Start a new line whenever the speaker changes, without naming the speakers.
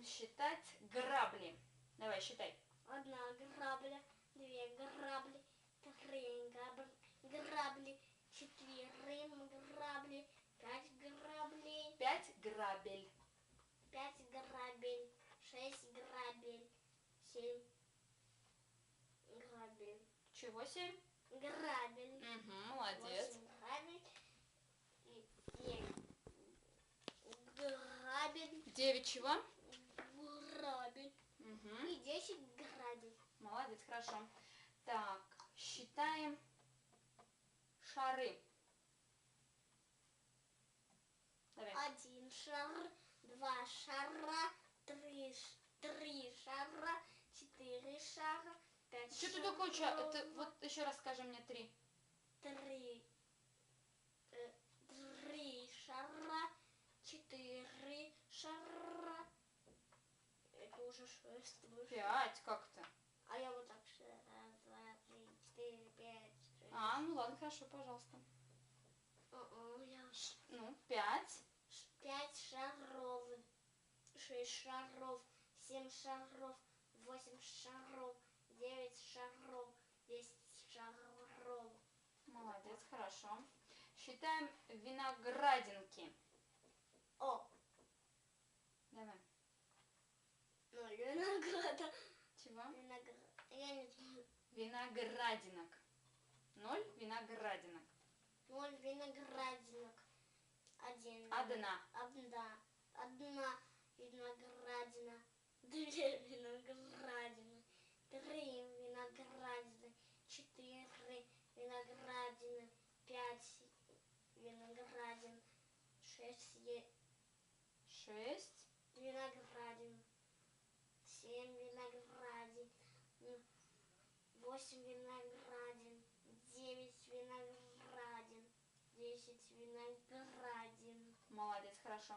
считать грабли. Давай, считай.
1 грабля, 2 грабли, 3 грабли, 4 грабли, 5 граблей.
5 грабель.
5 грабель, 6 грабель, 7 грабель.
Чего 7?
Грабель.
Угу, молодец.
8 грабель. 9 грабель.
9 чего?
Грабель.
Угу.
И 10 грабель.
Молодец, хорошо. Так, считаем шары. Давай.
1 шар, 2 шара, 3 шара, 4 шара, 5
Что
шаров.
ты такое? Это, вот еще раз скажи мне 3.
3 шара, 4 шара. Это уже 6.
5 как-то.
А я вот так 1, 2, 3, 4, 5, 6.
А, ну ладно, хорошо, пожалуйста. Ну, 5.
5 шаров, 6 шаров, 7 шаров, 8 шаров, 9 шаров, 10 шаров.
Молодец, хорошо. Считаем виноградинки.
О!
Давай.
0 винограда.
Чего?
Я не знаю.
Виноградинок. 0 виноградинок.
0 виноградинок. 1.
Одна.
1 виноградина. 2 виноградины. 3 виноградины. 4 виноградины. 5 виноградин. 6 виноградин. 7 виноградин. 8 виноградин. 9 виноградин. 10 виноградин.
Молодец, хорошо.